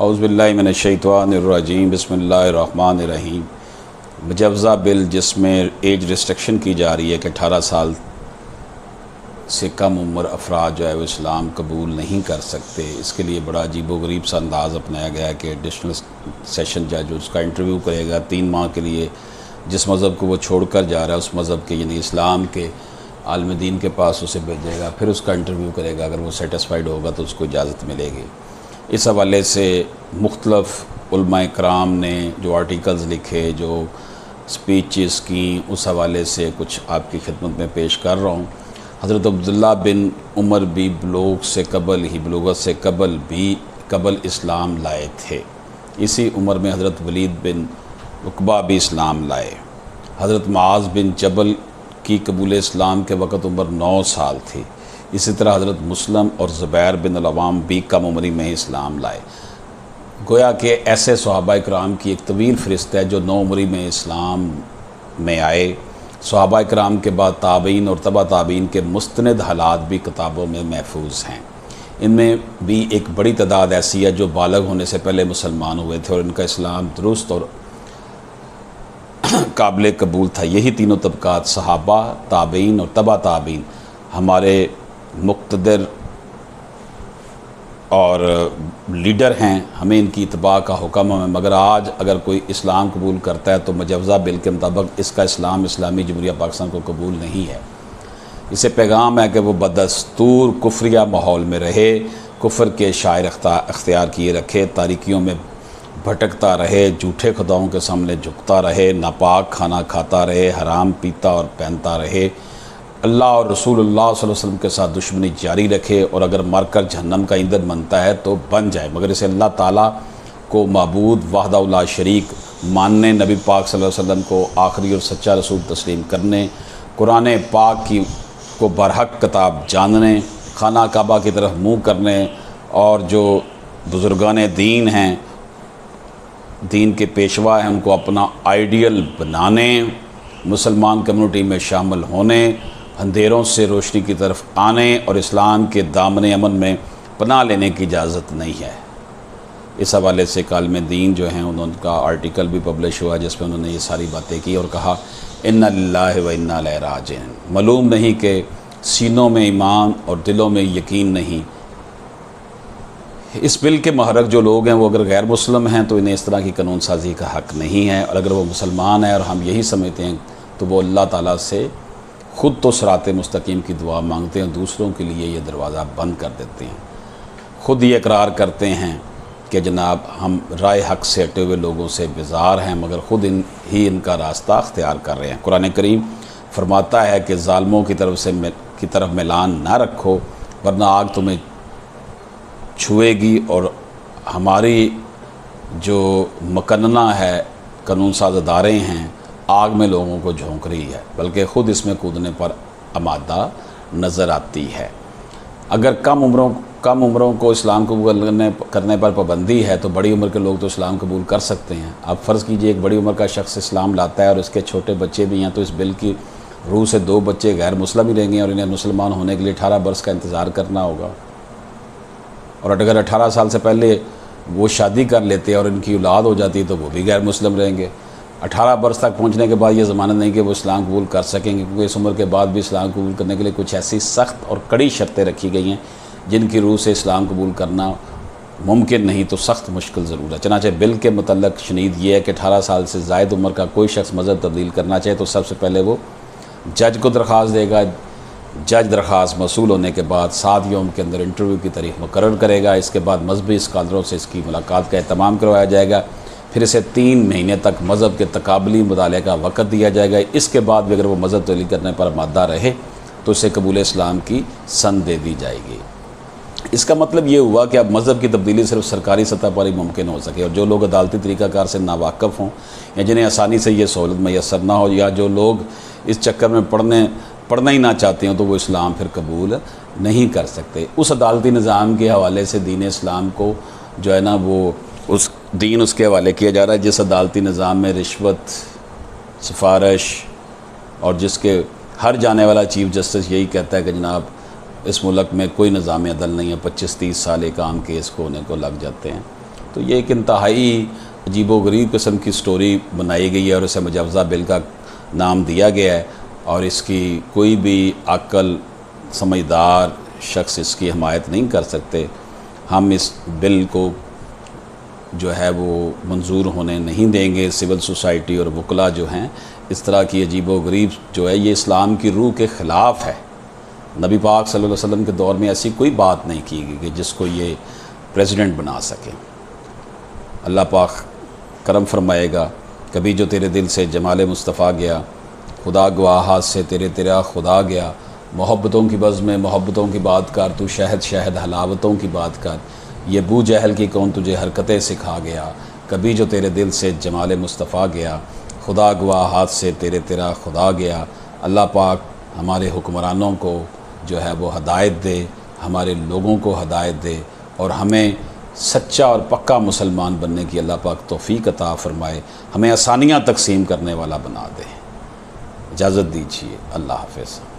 औज़ुबिल्लाहि मिनश्शैतानिर्रजीम बिस्मिल्लाहिर्रहमानिर्रहीम। मुजव्ज़ा बिल जिसमें as restriction की जा रही है कि 18 साल से कम उम्र अफराद जो है वो इस्लाम कबूल नहीं कर सकते, इसके लिए बड़ा अजीब व गरीब सा अंदाज़ अपनाया गया है कि एडिशनल सेशन जज उसका इंटरव्यू करेगा 3 माह के लिए। जिस मज़हब को वो छोड़ कर जा रहा है उस मज़हब के यानी इस्लाम के आलिम दीन के पास उसे भेजेगा, फिर उसका इंटरव्यू करेगा। अगर वो सेटिस्फाइड होगा तो उसको इजाज़त मिलेगी। इस हवाले से मुख्तलिफ़ उलमा इकराम ने जो आर्टिकल्स लिखे, जो स्पीचेस की, उस हवाले से कुछ आपकी खिदमत में पेश कर रहा हूँ। हज़रत अब्दुल्ला बिन उमर भी बलूग से कबल ही बलूगत से कबल इस्लाम लाए थे। इसी उम्र में हज़रत वलीद बिन उक़बा भी इस्लाम लाए। हज़रत मुआज़ बिन जबल की कबूल इस्लाम के वक़्त उम्र 9 साल थी। इसी तरह हज़रत मुस्लिम और ज़ुबैर बिन अल-अवाम भी कम उम्री में इस्लाम लाए। गोया कि ऐसे सहाबा इकराम की एक तवील फ़हरिस्त है जो 9 उम्री में इस्लाम में आए। सहाबा इकराम के बाद ताबीन और तबा ताबीन के मुस्तनद हालात भी किताबों में महफूज हैं। इनमें भी एक बड़ी तादाद ऐसी है जो बालग होने से पहले मुसलमान हुए थे और इनका इस्लाम दुरुस्त और काबिल कबूल था। यही तीनों तबकात सहाबा, ताबीन और तबा ताबीन हमारे मुक़्तदर और लीडर हैं, हमें इनकी इत्बा का हुक्म है। मगर आज अगर कोई इस्लाम कबूल करता है तो मुजव्ज़ा बिल के मुताबिक इसका इस्लाम इस्लामी जमहूरिया पाकिस्तान को कबूल नहीं है। इसे पैगाम है कि वो बदस्तूर कुफ्रिया माहौल में रहे, कुफ्र के शायर अख्तियार किए रखे, तारीकियों में भटकता रहे, झूठे खुदाओं के सामने झुकता रहे, नापाक खाना खाता रहे, हराम पीता और पहनता रहे, अल्लाह और रसूलुल्लाह सल्लल्लाहु अलैहि वसल्लम के साथ दुश्मनी जारी रखे और अगर मरकर जहन्नम का ईंधन बनता है तो बन जाए। मगर इसे अल्लाह ताला को माबूद वहदहू ला शरीक मानने, नबी पाक सल्लल्लाहु अलैहि वसल्लम को आखिरी और सच्चा रसूल तस्लीम करने, कुरान पाक की को बरहक किताब जानने, खाना काबा की तरफ मुँह करने और जो बुज़ुर्गान दीन हैं, दीन के पेशवा हैं, उनको अपना आइडियल बनाने, मुसलमान कम्युनिटी में शामिल होने, अंधेरों से रोशनी की तरफ आने और इस्लाम के दामन अमन में पनाह लेने की इजाज़त नहीं है। इस हवाले से आलिम दीन जो हैं उनका आर्टिकल भी पब्लिश हुआ जिसमें उन्होंने ये सारी बातें की और कहा इन्ना लिल्लाहि व इन्ना इलैहि राजिऊन। मालूम नहीं कि सीनों में ईमान और दिलों में यकीन नहीं। इस बिल के महरक जो लोग हैं वो अगर गैर मुस्लिम हैं तो इन्हें इस तरह की कानून साजी का हक़ नहीं है, और अगर वो मुसलमान हैं और हम यही समझते हैं तो वो अल्लाह ताला से ख़ुद तो सिराते मुस्तकीम की दुआ मांगते हैं, दूसरों के लिए ये दरवाज़ा बंद कर देते हैं। ख़ुद ये इकरार करते हैं कि जनाब हम राय हक़ से हटे हुए लोगों से बेजार हैं, मगर ख़ुद इनका रास्ता अख्तियार कर रहे हैं। कुरान करीम फरमाता है कि ज़ालिमों की तरफ मिलान ना रखो वरना आग तुम्हें छुएगी, और हमारी जो मकन्ना है कानून साज़ अदारे हैं आग में लोगों को झोंक रही है, बल्कि ख़ुद इसमें कूदने पर आमादा नज़र आती है। अगर कम उम्रों को इस्लाम कबूल करने पर पाबंदी है तो बड़ी उम्र के लोग तो इस्लाम कबूल कर सकते हैं। अब फ़र्ज़ कीजिए एक बड़ी उम्र का शख्स इस्लाम लाता है और इसके छोटे बच्चे भी हैं, तो इस बिल की रूह से 2 बच्चे गैर मुस्लिम ही रहेंगे और इन्हें मुसलमान होने के लिए 18 बरस का इंतज़ार करना होगा। और अगर 18 साल से पहले वो शादी कर लेते हैं और इनकी औलाद हो जाती है तो वो भी गैर मुस्लिम रहेंगे। 18 बरस तक पहुंचने के बाद ये ज़मानत नहीं कि वो इस्लाम कबूल कर सकेंगे, क्योंकि इस उम्र के बाद भी इस्लाम कबूल करने के लिए कुछ ऐसी सख्त और कड़ी शर्तें रखी गई हैं जिनकी रूह से इस्लाम कबूल करना मुमकिन नहीं तो सख्त मुश्किल ज़रूर है। चनाचे बिल के मुतल्लक शनीद ये है कि 18 साल से ज़ायद उम्र का कोई शख्स मज़हब तब्दील करना चाहे तो सबसे पहले वो जज को दरख्वास्त देगा। जज दरख्वास्त मसूल होने के बाद 7 यौम के अंदर इंटरव्यू की तारीख़ मुकर्रर करेगा। इसके बाद मजहबी स्कॉलरों से इसकी मुलाकात का एहतमाम करवाया जाएगा। फिर इसे 3 महीने तक मज़हब के तकाबली मुताले का वक़्त दिया जाएगा। इसके बाद भी अगर वो मज़हब तब्दील करने पर आमादा रहे तो इसे कबूल इस्लाम की सन दे दी जाएगी। इसका मतलब ये हुआ कि अब मज़हब की तब्दीली सिर्फ सरकारी सतह पर ही मुमकिन हो सके, और जो लोग अदालती तरीक़ाकार से नावाकिफ़ हों या जिन्हें आसानी से ये सहूलत मैसर ना हो, या जो लोग इस चक्कर में पढ़ना ही ना चाहते हों, तो वो इस्लाम फिर कबूल नहीं कर सकते। उस अदालती निज़ाम के हवाले से दीन इस्लाम को जो है ना वो उस दीन उसके हवाले किया जा रहा है जिस अदालती निज़ाम में रिश्वत, सिफारिश और जिसके हर जाने वाला चीफ़ जस्टिस यही कहता है कि जनाब इस मुल्क में कोई निज़ाम अदल नहीं है, 25-30 साल एक आम केस को होने को लग जाते हैं। तो ये एक इंतहाई अजीबोगरीब किस्म की स्टोरी बनाई गई है और इसे मुजवज़ा बिल का नाम दिया गया है, और इसकी कोई भी अक्ल समझदार शख्स इसकी हमायत नहीं कर सकते। हम इस बिल को जो है वो मंजूर होने नहीं देंगे। सिविल सोसाइटी और वकला जो हैं, इस तरह की अजीबोगरीब जो है ये इस्लाम की रूह के ख़िलाफ़ है। नबी पाक सल्लल्लाहु अलैहि वसल्लम के दौर में ऐसी कोई बात नहीं की गई कि जिसको ये प्रेसिडेंट बना सके। अल्लाह पाक करम फरमाएगा, कभी जो तेरे दिल से जमाल मुस्तफ़ा गया, खुदा गवाह हाथ से तेरा खुदा गया, मोहब्बतों की बज़्म में मोहब्बतों की बात कर, तू शहद शहद हलावतों की बात कर, ये बू जहल की कौन तुझे हरकतें सिखा गया। कभी जो तेरे दिल से जमाल मुस्तफ़ा गया, खुदा गवाह हाथ से तेरा खुदा गया। अल्लाह पाक हमारे हुक्मरानों को जो है वो हदायत दे, हमारे लोगों को हदायत दे, और हमें सच्चा और पक्का मुसलमान बनने की अल्लाह पाक तौफ़ीक अता फ़रमाए, हमें आसानियाँ तकसीम करने वाला बना दे। इजाज़त दीजिए, अल्लाह हाफ़िज़।